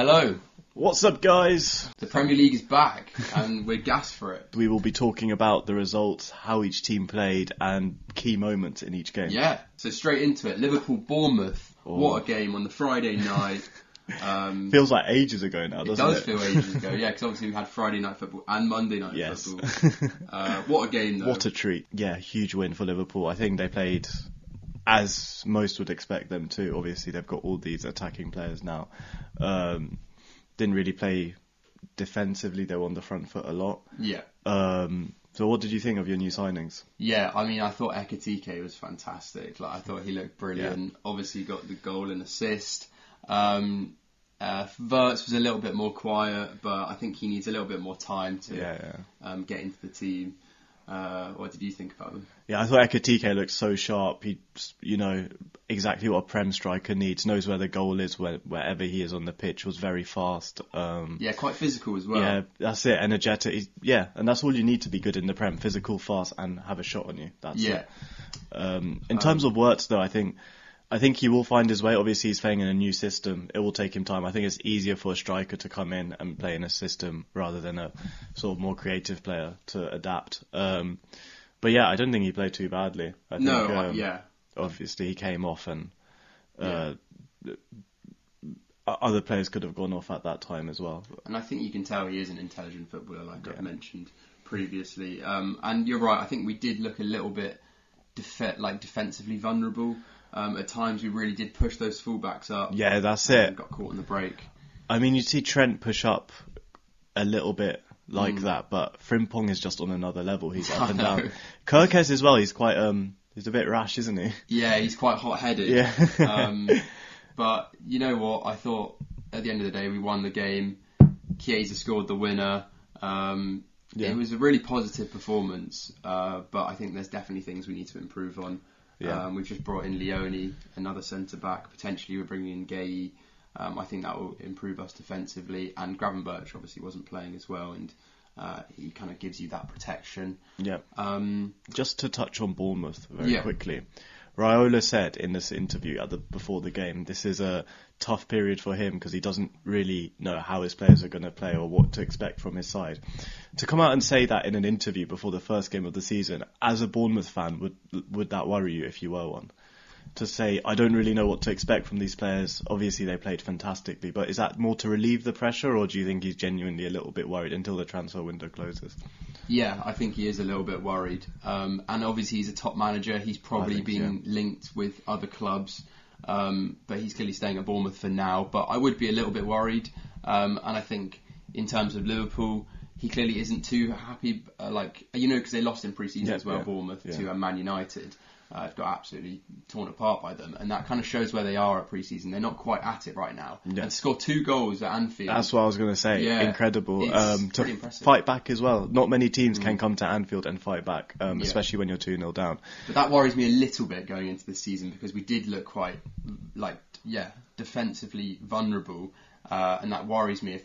Hello. What's up, guys? The Premier League is back, and we're gassed for it. We will be talking about the results, how each team played, and key moments in each game. Yeah, so straight into it. Liverpool-Bournemouth. Oh. What a game on the Friday night. Feels like ages ago now, doesn't it? It does feel ages ago, yeah, because obviously we had Friday night football and Monday night football. What a game, though. What a treat. Yeah, huge win for Liverpool. I think they played as most would expect them to. Obviously, they've got all these attacking players now. Didn't really play defensively. They were on the front foot a lot. Yeah. So what did you think of your new signings? Yeah, I mean, I thought Ekitike was fantastic. Like, I thought he looked brilliant. Yeah. Obviously got the goal and assist. Wirtz was a little bit more quiet, but I think he needs a little bit more time to get into the team. What did you think about him? Yeah, I thought Ekitike looked so sharp. He, exactly what a Prem striker needs. Knows where the goal is, wherever he is on the pitch. Was very fast. Quite physical as well. Yeah, that's it. Energetic. And that's all you need to be good in the Prem. Physical, fast, and have a shot on you. That's it. In terms of Wirtz, though, I think he will find his way. Obviously, he's playing in a new system. It will take him time. I think it's easier for a striker to come in and play in a system rather than a sort of more creative player to adapt. But yeah, I don't think he played too badly. I think, obviously, he came off and other players could have gone off at that time as well. And I think you can tell he is an intelligent footballer, like I've mentioned previously. And you're right, I think we did look a little bit defensively vulnerable. At times we really did push those fullbacks up. Yeah, that's it. Got caught on the break. I mean, you see Trent push up a little bit like that, but Frimpong is just on another level. He's up and down. Kirkes as well, he's quite he's a bit rash, isn't he? Yeah, he's quite hot-headed. Yeah. But you know what? I thought at the end of the day we won the game. Chiesa scored the winner. It was a really positive performance, but I think there's definitely things we need to improve on. Yeah. We've just brought in Leone, another centre-back. Potentially we're bringing in Gay. I think that will improve us defensively. And Gravenberch obviously wasn't playing as well, and he kind of gives you that protection. Yeah. Just to touch on Bournemouth very quickly. Raiola said in this interview before the game, this is a tough period for him because he doesn't really know how his players are going to play or what to expect from his side. To come out and say that in an interview before the first game of the season, as a Bournemouth fan, would that worry you if you were one? To say, I don't really know what to expect from these players. Obviously, they played fantastically, but is that more to relieve the pressure, or do you think he's genuinely a little bit worried until the transfer window closes? Yeah, I think he is a little bit worried. And obviously, he's a top manager. He's probably been linked with other clubs, but he's clearly staying at Bournemouth for now. But I would be a little bit worried. And I think in terms of Liverpool, he clearly isn't too happy, because they lost in pre-season as well, Bournemouth, to Man United. Got absolutely torn apart by them, and that kind of shows where they are at pre-season. They're not quite at it right now. Yeah. And to score 2 goals at Anfield. That's what I was going to say. Yeah, incredible. It's pretty impressive. Fight back as well. Not many teams can come to Anfield and fight back, especially when you're 2-0 down. But that worries me a little bit going into this season because we did look quite, defensively vulnerable, and that worries me if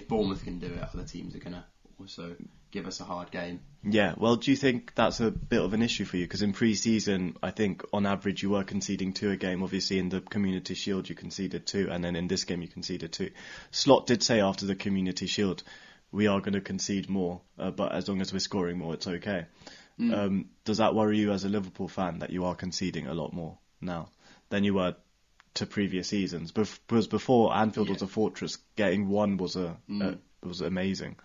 Bournemouth can do it, other teams are going to also give us a hard game. Yeah, well, do you think that's a bit of an issue for you? Because in pre-season, I think on average you were conceding 2 a game. Obviously in the Community Shield you conceded 2, and then in this game you conceded 2. Slot did say after the Community Shield, we are going to concede more, but as long as we're scoring more, it's okay. Does that worry you as a Liverpool fan that you are conceding a lot more now than you were to previous seasons? Because before Anfield was a fortress, getting 1 was was amazing.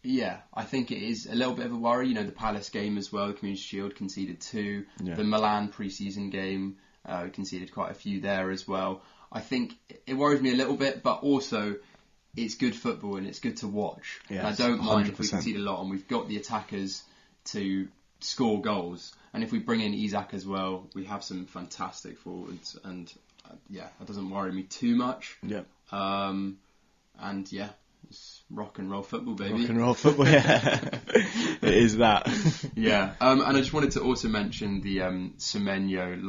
Yeah, I think it is a little bit of a worry. The Palace game as well, the Community Shield conceded 2. Yeah. The Milan pre-season game, we conceded quite a few there as well. I think it worries me a little bit, but also it's good football and it's good to watch. Yes, and I don't mind 100%. If we concede a lot and we've got the attackers to score goals. And if we bring in Isak as well, we have some fantastic forwards. And that doesn't worry me too much. Yeah. It's rock and roll football, baby. Rock and roll football, yeah. It is that. Yeah. And I just wanted to also mention the Semenyo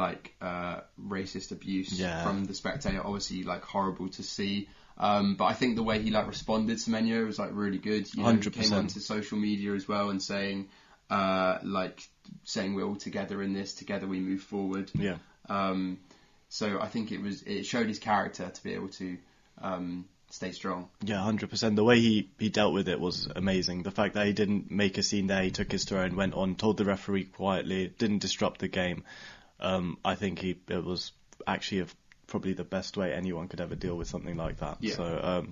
racist abuse from the Spectator. Obviously, horrible to see. But I think the way he responded, Semenyo, was really good. 100%. He came onto social media as well and saying we're all together in this. Together we move forward. Yeah. So I think it showed his character to be able to stay strong. Yeah, 100%. The way he dealt with it was amazing. The fact that he didn't make a scene there, he took his throne, went on, told the referee quietly, didn't disrupt the game. I think it was actually probably the best way anyone could ever deal with something like that. Yeah. So,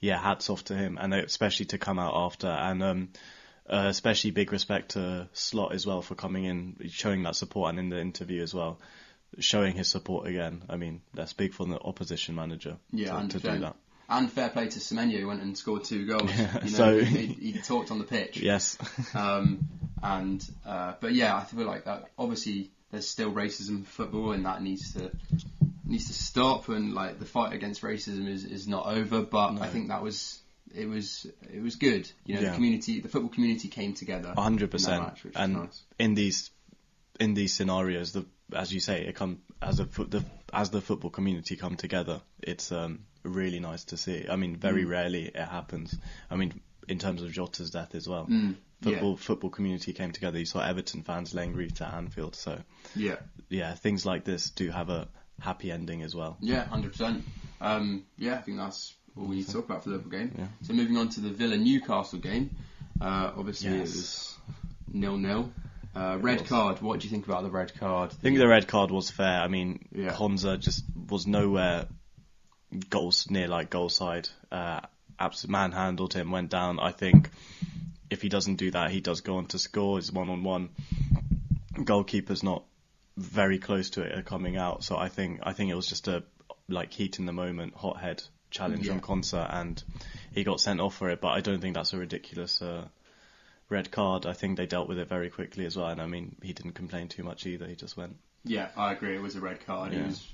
hats off to him, and especially to come out after, and especially big respect to Slot as well for coming in, showing that support, and in the interview as well, showing his support again. I mean, that's big for the opposition manager to do that. And fair play to Semenyo, who went and scored 2 goals. Yeah, so he talked on the pitch. Yes. But yeah, I feel like that. Obviously, there's still racism in football, and that needs to stop. And like the fight against racism is not over. But no. I think it was good. You know, the football community came together. 100%. And nice. in these scenarios, as you say, it come as the football community come together. It's really nice to see. I mean, very rarely it happens. I mean, in terms of Jota's death as well, football community came together. You saw Everton fans laying wreaths at Anfield. So things like this do have a happy ending as well. Yeah, 100%. I think that's all we need to talk about for the Liverpool game. Yeah. So moving on to the Villa-Newcastle game. Obviously it was 0-0. Red card. What do you think about the red card? I think the red card was fair. I mean, Konza just was nowhere goal side. Absolutely manhandled him, went down. I think if he doesn't do that, he does go on to score. It's 1-on-1. Goalkeeper's not very close to it coming out. So I think it was just a heat in the moment, hot head challenge from Konza, and he got sent off for it. But I don't think that's a ridiculous red card. I think they dealt with it very quickly as well, and I mean, he didn't complain too much either. He just went. Yeah, I agree. It was a red card. Yeah. It was,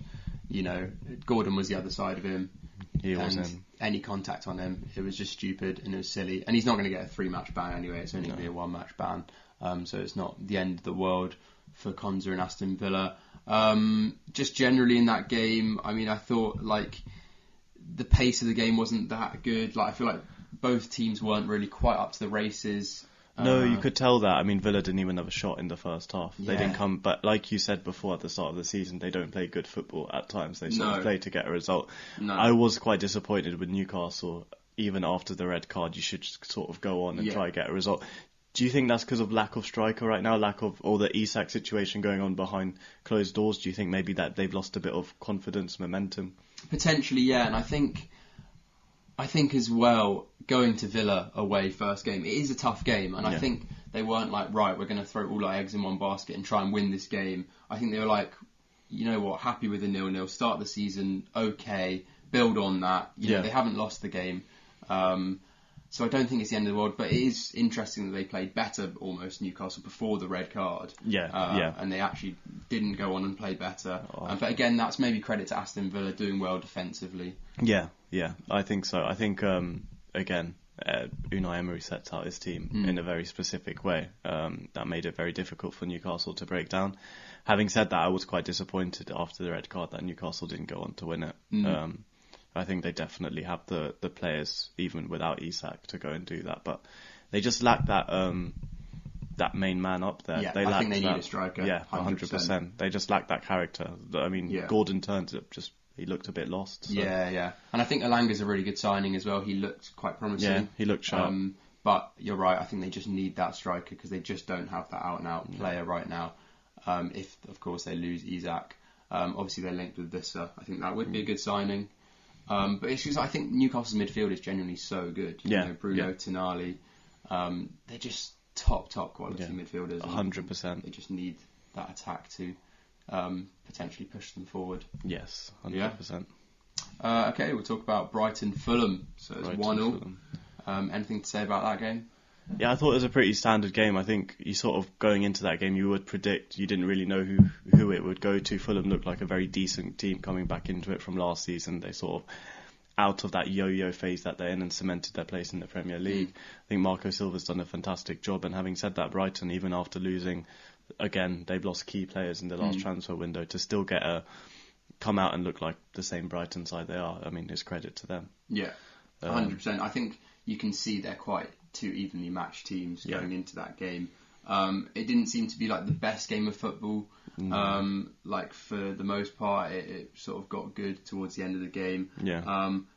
Gordon was the other side of him. He wasn't. Any contact on him, it was just stupid and it was silly. And he's not going to get a 3-match ban anyway. It's only going to be a 1-match ban. So it's not the end of the world for Konza and Aston Villa. Just generally in that game, I mean, I thought the pace of the game wasn't that good. I feel like both teams weren't really quite up to the races. No, you could tell that. I mean, Villa didn't even have a shot in the first half. They didn't come, but like you said before at the start of the season, they don't play good football at times. They sort of play to get a result. No. I was quite disappointed with Newcastle. Even after the red card, you should sort of go on and try to get a result. Do you think that's because of lack of striker right now, lack of all the Isak situation going on behind closed doors? Do you think maybe that they've lost a bit of confidence, momentum? Potentially, yeah. And I think as well, going to Villa away first game, it is a tough game. And I think they weren't right, we're going to throw all our eggs in one basket and try and win this game. I think they were like, you know what, happy with the 0-0, start the season, okay, build on that. You know, they haven't lost the game. So I don't think it's the end of the world, but it is interesting that they played better almost, Newcastle, before the red card. And they actually didn't go on and play better. But again, that's maybe credit to Aston Villa doing well defensively. Yeah, I think so. I think, again, Unai Emery sets out his team in a very specific way. That made it very difficult for Newcastle to break down. Having said that, I was quite disappointed after the red card that Newcastle didn't go on to win it. I think they definitely have the players, even without Isak, to go and do that. But they just lack that main man up there. Yeah, I think they need a striker. Yeah, 100%. They just lack that character. I mean, Gordon turned up he looked a bit lost. So. Yeah. And I think Elanga's a really good signing as well. He looked quite promising. Yeah, he looked sharp. But you're right, I think they just need that striker because they just don't have that out-and-out player right now. If, of course, they lose Isak. Obviously, they're linked with Vissa. I think that would be a good signing. But it's just, I think Newcastle's midfield is genuinely so good. You know, Bruno, Tonali, they're just top quality midfielders. 100%. They just need that attack to potentially push them forward. Yes, 100%. Okay, we'll talk about Brighton-Fulham. So it's 1-0. Anything to say about that game? Yeah, I thought it was a pretty standard game. I think you sort of going into that game, you would predict, you didn't really know who it would go to. Fulham looked like a very decent team coming back into it from last season. They sort of out of that yo-yo phase that they're in and cemented their place in the Premier League. I think Marco Silva's done a fantastic job. And having said that, Brighton, even after losing, again, they've lost key players in the last transfer window, to still come out and look like the same Brighton side they are. I mean, it's credit to them. Yeah, 100%. I think you can see they're quite two evenly matched teams going into that game. It didn't seem to be like the best game of football. Like for the most part, it sort of got good towards the end of the game. Yeah.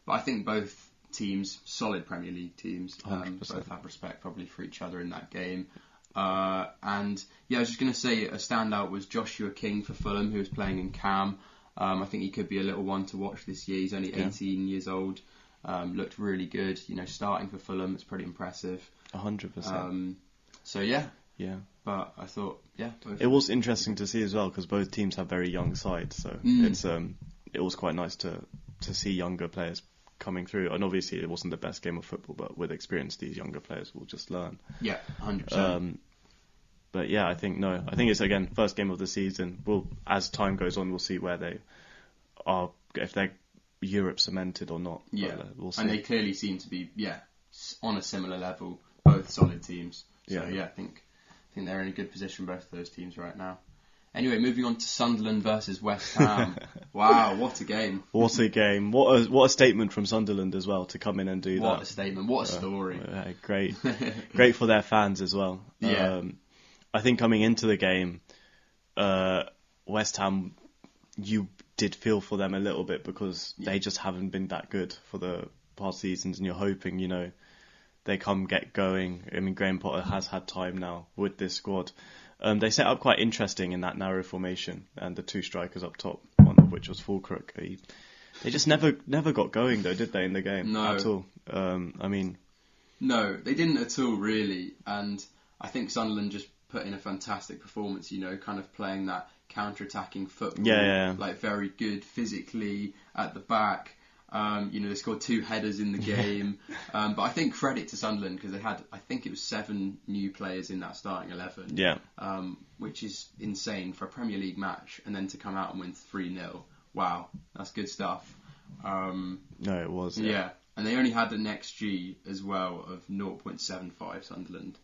But I think both teams, solid Premier League teams, 100%. both have respect probably for each other in that game. And yeah, I was just going to say a standout was Joshua King for Fulham, who was playing in Cam. I think he could be a little one to watch this year. He's only 18 years old. Looked really good. Starting for Fulham, it's pretty impressive. 100%. So yeah. Yeah. But I thought, it was interesting to see as well because both teams have very young sides, so it was quite nice to see younger players coming through. And obviously, it wasn't the best game of football, but with experience, these younger players will just learn. Yeah, 100%. But yeah, I think it's again first game of the season. As time goes on, we'll see where they are, if they're Europe cemented or not. Yeah, but, we'll see. And they clearly seem to be on a similar level, both solid teams. So I think they're in a good position, both of those teams right now. Anyway, moving on to Sunderland versus West Ham. Wow, what a game! What a game! What a statement from Sunderland as well to come in and do that. What a statement! What a story! Great for their fans as well. Yeah. I think coming into the game, West Ham, you did feel for them a little bit because they just haven't been that good for the past seasons, and you're hoping, they get going. I mean, Graham Potter has had time now with this squad. They set up quite interesting in that narrow formation, and the two strikers up top, one of which was Fulcrook. They just never got going though, did they, in the game? No. At all. No, they didn't at all, really. And I think Sunderland just put in a fantastic performance, kind of playing that counter-attacking football. Yeah. Like, very good physically at the back. They scored 2 headers in the game. But I think credit to Sunderland because they had, I think it was 7 new players in that starting 11. Yeah. Which is insane for a Premier League match. And then to come out and win 3-0. Wow, that's good stuff. No, it was. Yeah. And they only had an XG as well of 0.75, Sunderland.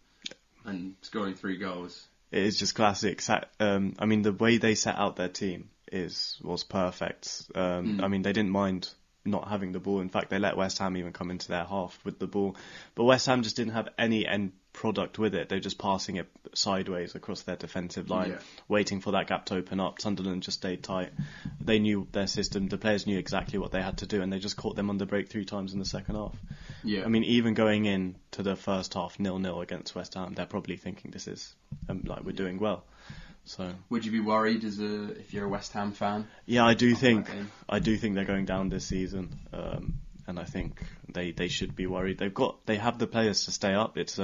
And scoring 3 goals. It is just classic. The way they set out their team was perfect. They didn't mind not having the ball. In fact, they let West Ham even come into their half with the ball. But West Ham just didn't have any end product with it. They're just passing it sideways across their defensive line, waiting for that gap to open up. Sunderland just stayed tight. They knew their system. The players knew exactly what they had to do, and they just caught them on the break 3 times in the second half. Yeah. Even going in to the first half 0-0 against West Ham, they're probably thinking this is we're doing well. So, would you be worried if you're a West Ham fan? Yeah, I do think they're going down this season, and I think they should be worried. They have the players to stay up. It's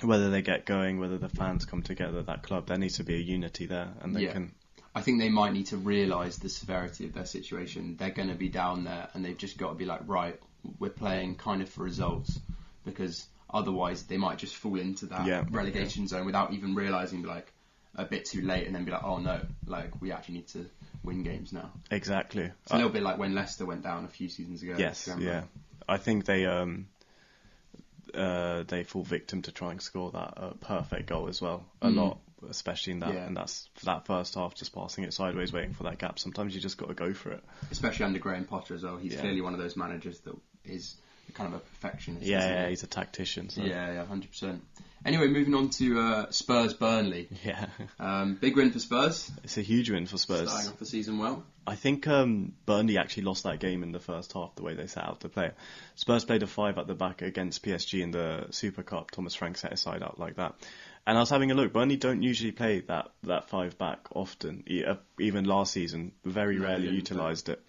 whether they get going, whether the fans come together. That club, there needs to be a unity there, and they can. I think they might need to realise the severity of their situation. They're going to be down there, and they've just got to be like, right, we're playing kind of for results, because otherwise they might just fall into that relegation zone without even realising, like, a bit too late, and then be like, oh no, like, we actually need to win games now. Exactly. It's a little bit like when Leicester went down a few seasons ago. Yes, yeah. I think they fall victim to trying to score that perfect goal as well a lot, especially in that and that's for that first half, just passing it sideways, waiting for that gap. Sometimes you just got to go for it. Especially under Graham Potter as well. He's clearly one of those managers that is kind of a perfectionist. Yeah, he's a tactician. So. Yeah, 100%. Anyway, moving on to Spurs Burnley. Yeah. Big win for Spurs. It's a huge win for Spurs. Starting off the season well. I think Burnley actually lost that game in the first half, the way they set out to play. Spurs played a 5 at the back against PSG in the Super Cup. Thomas Frank set his side out like that. And I was having a look. Burnley don't usually play that 5 back often. Even last season, very rarely utilised it.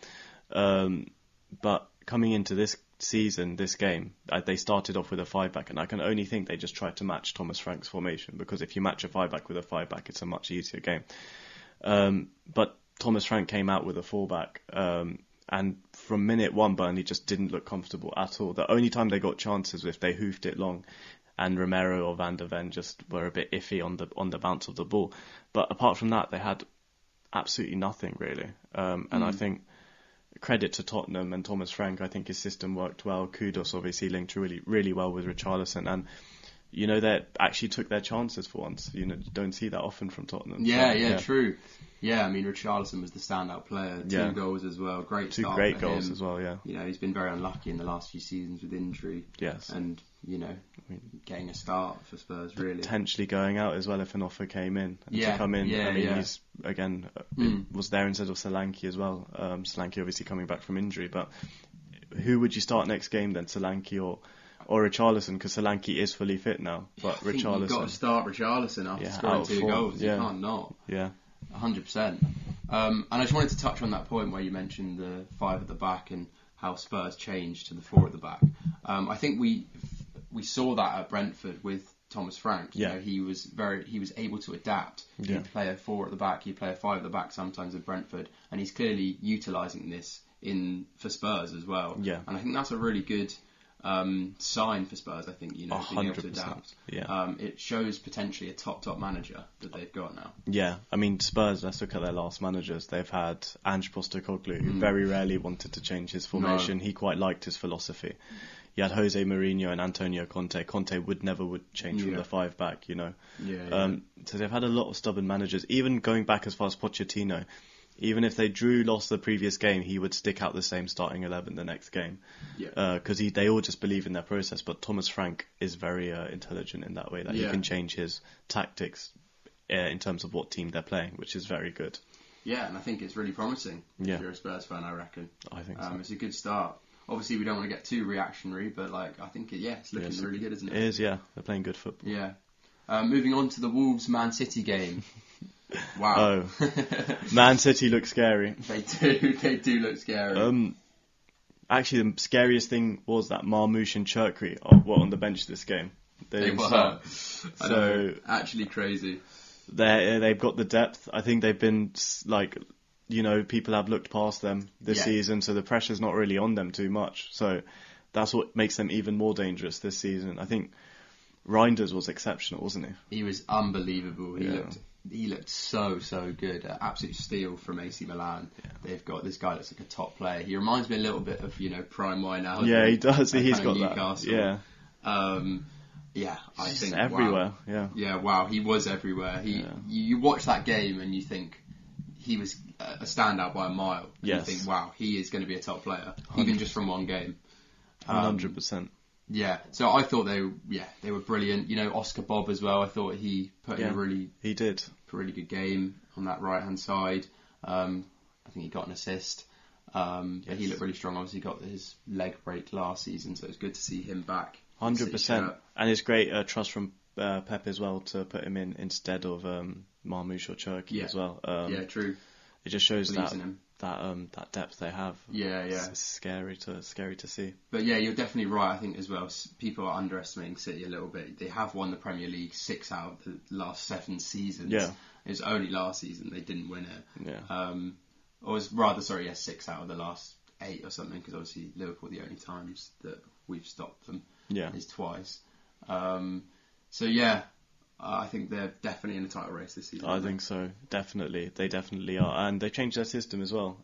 But coming into this season, this game, they started off with a 5 back, and I can only think they just tried to match Thomas Frank's formation, because if you match a 5 back with a 5 back, it's a much easier game. But Thomas Frank came out with a 4 back, and from minute 1, Burnley just didn't look comfortable at all. The only time they got chances was if they hoofed it long, and Romero or Van der Ven just were a bit iffy on the bounce of the ball. But apart from that, they had absolutely nothing really. And I think credit to Tottenham and Thomas Frank. I think his system worked well. Kudus obviously linked really, really well with Richarlison, and they actually took their chances for once. You don't see that often from Tottenham. Yeah, true. Yeah, I mean, Richarlison was the standout player. 2 goals as well. Great start. 2 great for goals him. as well, yeah. He's been very unlucky in the last few seasons with injury. Yes. And, getting a start for Spurs, really. Potentially going out as well if an offer came in. And to come in, he's, again, was there instead of Solanke as well. Solanke obviously coming back from injury, but who would you start next game then, Solanke or Richarlison? Because Solanke is fully fit now, but Richarlison... You've got to start Richarlison after scoring 2 goals. You can't not. Yeah. 100%. And I just wanted to touch on that point where you mentioned the 5 at the back and how Spurs changed to the 4 at the back. I think we saw that at Brentford with Thomas Frank. He was able to adapt. He'd play a 4 at the back, he'd play a 5 at the back sometimes at Brentford, and he's clearly utilising this for Spurs as well. Yeah. And I think that's a really good sign for Spurs. I think being able to adapt. Yeah. It shows potentially a top manager that they've got now. Yeah, I mean Spurs. Let's look at their last managers. They've had Ange Postecoglou, who very rarely wanted to change his formation. No. He quite liked his philosophy. You had Jose Mourinho and Antonio Conte. Conte would never change from the 5 back. So they've had a lot of stubborn managers. Even going back as far as Pochettino. Even if they lost the previous game, he would stick out the same starting 11 the next game. Because they all just believe in their process. But Thomas Frank is very intelligent in that way, that he can change his tactics in terms of what team they're playing, which is very good. Yeah, and I think it's really promising if you're a Spurs fan, I reckon. I think so. It's a good start. Obviously, we don't want to get too reactionary, but I think it's looking really good, isn't it? It is, yeah. They're playing good football. Yeah. Moving on to the Wolves-Man City game. Wow. Oh. Man City look scary. They do look scary. Actually, the scariest thing was that Marmoush and Churkry were on the bench this game. They were. I know, actually crazy. They've got the depth. I think they've been, people have looked past them this season, so the pressure's not really on them too much. So that's what makes them even more dangerous this season. I think Reinders was exceptional, wasn't he? He was unbelievable. He looked so good. Absolute steal from AC Milan. Yeah. They've got this guy that's like a top player. He reminds me a little bit of prime Winehouse. Yeah, he does. He's got Newcastle. that. Yeah. I think everywhere. Wow. Yeah. Wow. He was everywhere. You watch that game and you think he was a standout by a mile. Yes. You think, wow, he is going to be a top player, 100%. even just from one game. 100%. Yeah, so I thought they were brilliant. Oscar Bob as well. I thought he put in a really good game on that right hand side. I think he got an assist. But he looked really strong. Obviously, got his leg break last season, so it's good to see him back. 100%, and it's great trust from Pep as well to put him in instead of Marmoush or Churkey as well. True. It just shows that depth they have. It's scary to see. But you're definitely right. I think as well, people are underestimating City a little bit. They have won the Premier League 6 out of the last 7 seasons. Yeah. It was only last season they didn't win it. Yeah. Or was rather 6 out of the last 8 or something, because obviously Liverpool, the only times that we've stopped them is twice. I think they're definitely in a title race this season. I think so, definitely. They definitely are. And they changed their system as well.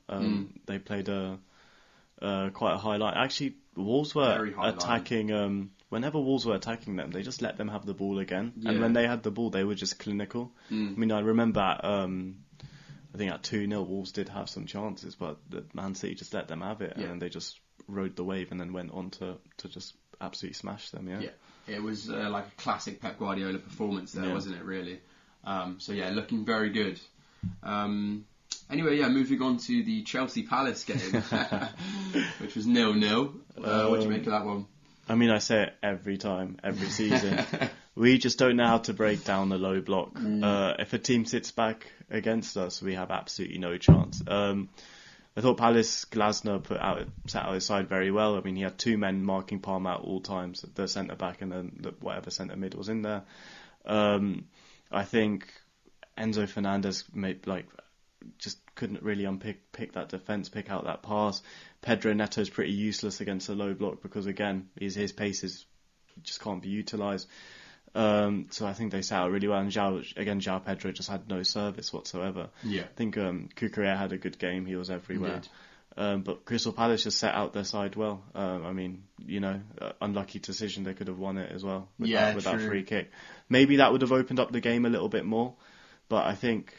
They played quite a high line. Actually, Wolves were attacking... whenever Wolves were attacking them, they just let them have the ball again. Yeah. And when they had the ball, they were just clinical. I mean, I remember I think at 2-0, Wolves did have some chances, but Man City just let them have it. And then they just rode the wave and then went on to just absolutely smash them, yeah. It was like a classic Pep Guardiola performance there, wasn't it, really? Looking very good. Moving on to the Chelsea Palace game, which was 0-0. What do you make of that one? I mean, I say it every time, every season. We just don't know how to break down the low block. If a team sits back against us, we have absolutely no chance. I thought Palace, Glasner set out his side very well. I mean, he had 2 men marking Palmer at all times, the centre-back and then whatever centre-mid was in there. I think Enzo Fernandez just couldn't really pick that defence, pick out that pass. Pedro Neto's pretty useless against a low block because, again, his pace just can't be utilised. So I think they set out really well. And João Pedro just had no service whatsoever. Yeah. I think Cucurella had a good game. He was everywhere. But Crystal Palace just set out their side well. I mean, unlucky decision. They could have won it as well with that free kick. Maybe that would have opened up the game a little bit more. But I think,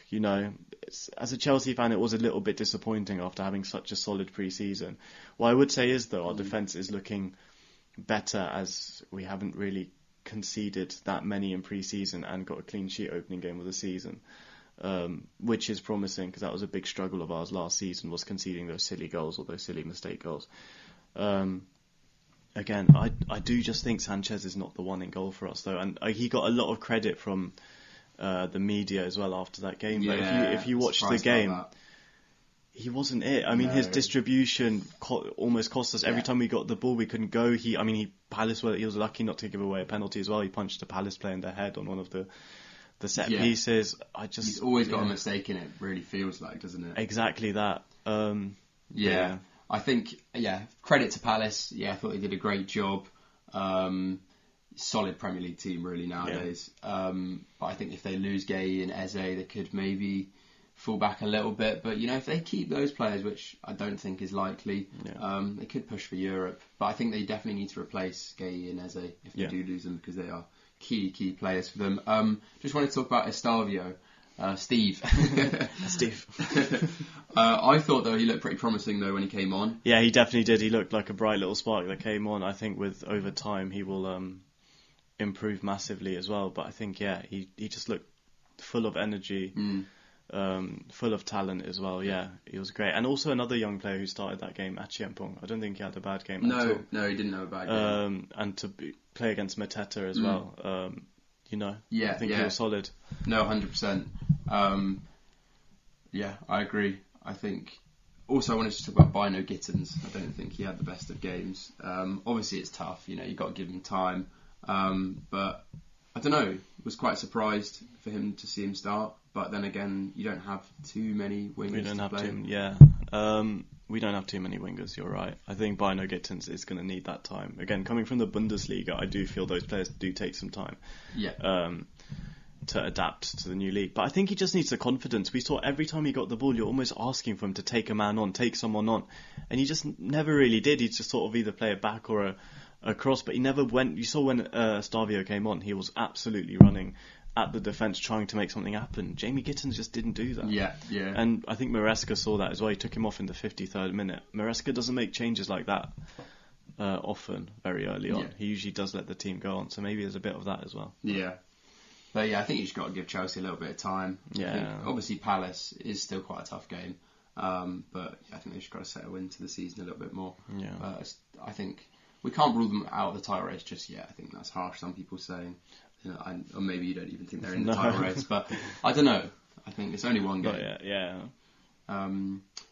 as a Chelsea fan, it was a little bit disappointing after having such a solid pre-season. What I would say is, though, our defence is looking better, as we haven't really conceded that many in pre-season and got a clean sheet opening game of the season, which is promising, because that was a big struggle of ours last season, was conceding those silly goals or those silly mistake goals. Again, I do just think Sanchez is not the one in goal for us, though, and he got a lot of credit from the media as well after that game. Yeah, but if you watch the game, he wasn't it. I mean, his distribution almost cost us. Every time we got the ball, we couldn't go. He was lucky not to give away a penalty as well. He punched a Palace player in the head on one of the set pieces. He's always got a mistake in it. Really feels like, doesn't it? Exactly that. I think credit to Palace. I thought they did a great job. Solid Premier League team really nowadays. But I think if they lose Gay and Eze, they could maybe fall back a little bit. But if they keep those players, which I don't think is likely, they could push for Europe. But I think they definitely need to replace Gay and Eze if they do lose them, because they are key players for them. Just wanted to talk about Estavio. Steve. I thought, though, he looked pretty promising, though, when he came on. Yeah, he definitely did. He looked like a bright little spark that came on. I think over time he will improve massively as well. But I think, he just looked full of energy, full of talent as well. Yeah, he was great. And also another young player who started that game, Achiampong. I don't think he had a bad game at all. No, he didn't have a bad game. And to play against Mateta as well, I think he was solid. No, 100%. I agree. I think also I wanted to talk about Bino Gittins. I don't think he had the best of games. Obviously it's tough, you've got to give him time. But I don't know, was quite surprised for him to see him start. But then again, you don't have too many wingers We don't have too many wingers, you're right. I think Bino Gittins is going to need that time. Again, coming from the Bundesliga, I do feel those players do take some time to adapt to the new league. But I think he just needs the confidence. We saw every time he got the ball, you're almost asking for him to take a man on, take someone on. And he just never really did. He'd just sort of either play it back or a cross, but he never went. You saw when Estavio came on, he was absolutely running at the defence trying to make something happen. Jamie Gittins just didn't do that. Yeah. And I think Maresca saw that as well. He took him off in the 53rd minute. Maresca doesn't make changes like that often, very early on. He usually does let the team go on, so maybe there's a bit of that as well. Yeah. But I think you just got to give Chelsea a little bit of time. Yeah. I think obviously Palace is still quite a tough game. But I think they've just got to settle into the season a little bit more. Yeah. I think we can't rule them out of the title race just yet. I think that's harsh, some people saying. Or maybe you don't even think they're in the title race, but I don't know. I think it's only one game.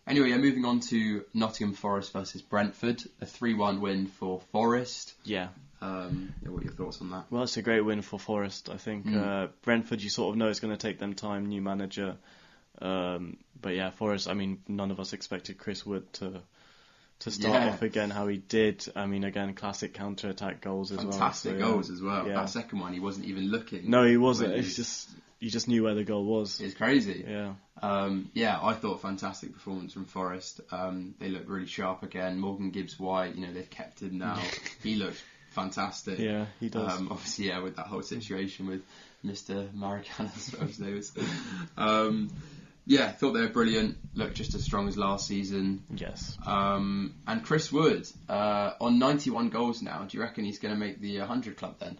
Anyway, moving on to Nottingham Forest versus Brentford, a 3-1 win for Forest. Yeah. What are your thoughts on that? Well, it's a great win for Forest, I think. Brentford, you sort of know it's going to take them time, new manager. But Forest, none of us expected Chris Wood to start off again how he did. Again, classic counter-attack goals as well. Fantastic goals as well. Yeah. That second one, he wasn't even looking. No, he wasn't. You just knew where the goal was. It's crazy. Yeah. I thought fantastic performance from Forest. They look really sharp again. Morgan Gibbs-White, they've kept him now. He looks fantastic. Yeah, he does. Obviously, with that whole situation with Mr. Maracana, I suppose they was. Thought they were brilliant. Looked just as strong as last season. Yes. And Chris Wood, on 91 goals now, do you reckon he's going to make the 100 club then?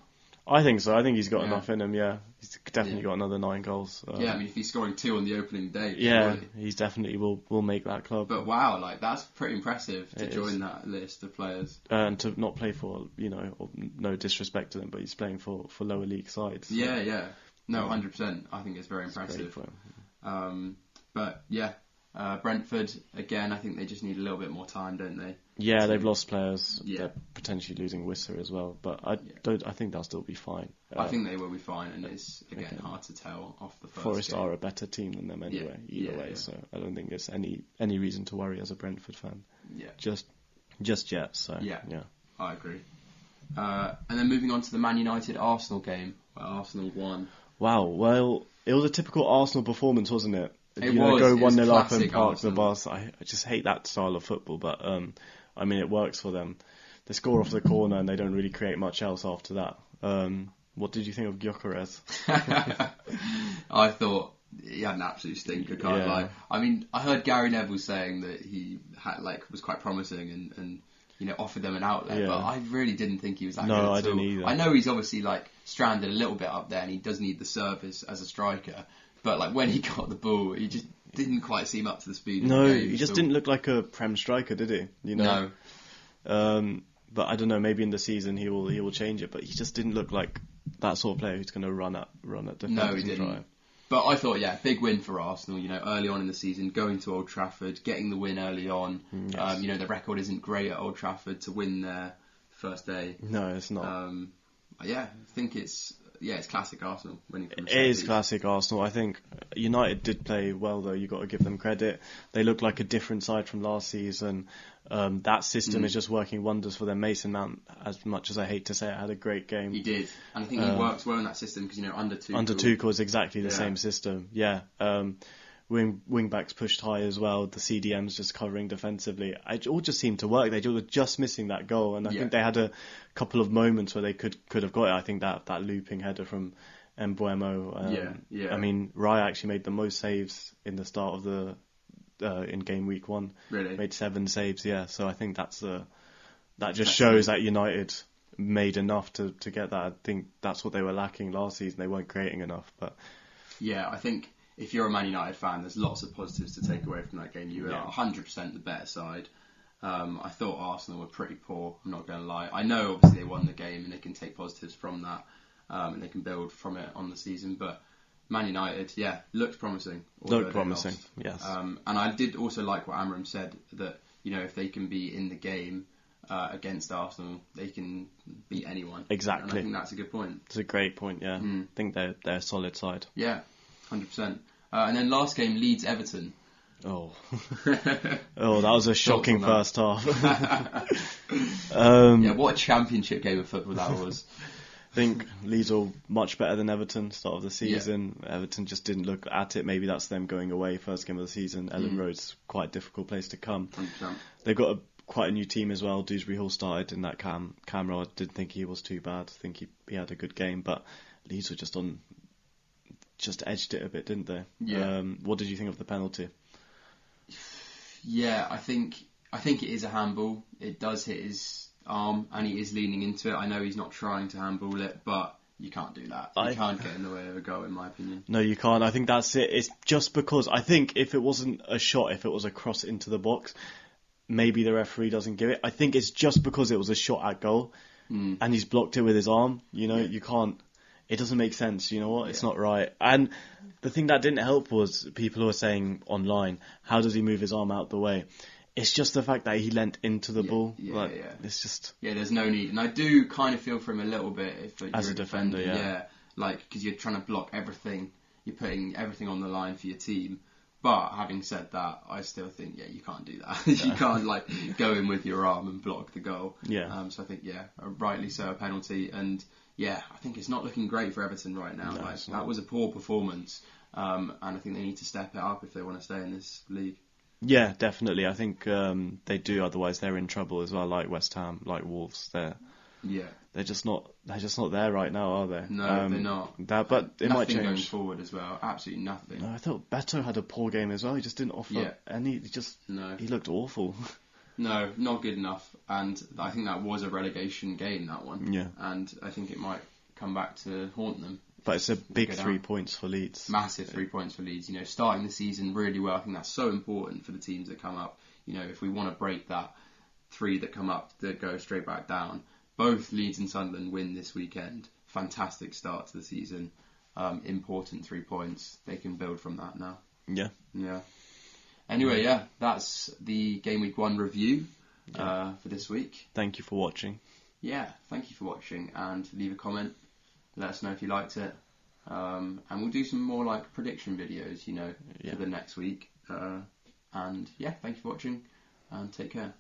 I think so. I think he's got enough in him, He's definitely got another 9 goals. If he's scoring 2 on the opening day. He's definitely will make that club. But wow, that's pretty impressive to join that list of players. And to not play for, no disrespect to them, but he's playing for lower league sides. So. Yeah. No, 100%. I think it's very impressive. Brentford, again, I think they just need a little bit more time, don't they? Yeah, they've lost players. Yeah. They're potentially losing Wisser as well, but I think they'll still be fine. I think they will be fine, and it's, again, hard to tell off the first Forest game. are a better team than them anyway, either way, so I don't think there's any reason to worry as a Brentford fan. Yeah. Just yet, so yeah. I agree. And then moving on to the Man United-Arsenal game, where Arsenal won. Wow, well, it was a typical Arsenal performance, wasn't it? go 1-0 up and park Arsenal. the bus. I just hate that style of football, but I mean, it works for them. They score off the corner and they don't really create much else after that. What did you think of Gyökeres? I thought he had an absolute stinker, can't lie. I mean, I heard Gary Neville saying that he had was quite promising and offered them an outlet, but I really didn't think he was that good at all. No, I didn't either. I know he's obviously stranded a little bit up there and he does need the service as a striker, but when he got the ball, he just didn't quite seem up to the speed of the game. He just didn't look like a Prem striker, did he? No. But I don't know, maybe in the season he will change it, but he just didn't look like that sort of player who's going to run at defenders. No, he didn't. Try. But I thought, big win for Arsenal, early on in the season, going to Old Trafford, getting the win early on. Yes. The record isn't great at Old Trafford to win there first day. No, it's not. I think it's classic Arsenal winning from It is classic Arsenal. I think United did play well, though. You've got to give them credit. They look like a different side from last season. That system is just working wonders for them. Mason Mount, as much as I hate to say it, had a great game. He did. And I think he works well in that system because, under Tuchel. Under Tuchel is exactly the same system. Yeah. Wing backs pushed high as well. The CDMs just covering defensively. It all just seemed to work. They were just missing that goal, and I think they had a couple of moments where they could have got it. I think that looping header from Mbeumo. I mean, Raya actually made the most saves in the start of the in game week 1. Really? Made 7 saves. Yeah. So I think that just shows that United made enough to get that. I think that's what they were lacking last season. They weren't creating enough. But yeah, I think if you're a Man United fan, there's lots of positives to take away from that game. You were 100% the better side. I thought Arsenal were pretty poor, I'm not going to lie. I know obviously they won the game and they can take positives from that and they can build from it on the season, but Man United, looked promising. Looked promising, yes. And I did also like what Amram said, that if they can be in the game against Arsenal, they can beat anyone. Exactly. And I think that's a good point. It's a great point, yeah. I think they're a solid side. Yeah, 100%. And then last game, Leeds-Everton. Oh, that was a shocking first half. What a championship game of football that was. I think Leeds were much better than Everton start of the season. Yeah. Everton just didn't look at it. Maybe that's them going away first game of the season. Ellen Road's quite a difficult place to come. 100%. They've got quite a new team as well. Dewsbury Hall started in that camera. I didn't think he was too bad. I think he had a good game, but Leeds were just edged it a bit, didn't they? Yeah. What did you think of the penalty? Yeah, I think it is a handball. It does hit his arm, and he is leaning into it. I know he's not trying to handball it, but you can't do that. You can't get in the way of a goal, in my opinion. No, you can't. I think that's it. It's just because I think if it wasn't a shot, if it was a cross into the box, maybe the referee doesn't give it. I think it's just because it was a shot at goal, and he's blocked it with his arm. You can't. It doesn't make sense, you know what? It's not right. And the thing that didn't help was people who were saying online, how does he move his arm out the way? It's just the fact that he leant into the ball. It's just... Yeah, there's no need. And I do kind of feel for him a little bit if you're as a defender, because you're trying to block everything. You're putting everything on the line for your team. But having said that, I still think, you can't do that. You can't, go in with your arm and block the goal. Yeah. So I think, rightly so, a penalty. And... yeah, I think it's not looking great for Everton right now. No, that was a poor performance, and I think they need to step it up if they want to stay in this league. Yeah, definitely. I think they do. Otherwise, they're in trouble as well. Like West Ham, like Wolves, they're just not there right now, are they? No, they're not. But it might change going forward as well. Absolutely nothing. No, I thought Beto had a poor game as well. He just didn't offer any. He looked awful. No, not good enough, and I think that was a relegation game, that one. Yeah. And I think it might come back to haunt them. But it's a big 3 points for Leeds. Massive 3 points for Leeds. Starting the season really well, I think that's so important for the teams that come up. If we want to break that 3 that come up that go straight back down, both Leeds and Sunderland win this weekend. Fantastic start to the season. Important 3 points. They can build from that now. Yeah. Yeah. Anyway, that's the Game Week 1 review for this week. Thank you for watching. Yeah, thank you for watching, and leave a comment. Let us know if you liked it. And we'll do some more prediction videos, for the next week. And thank you for watching, and take care.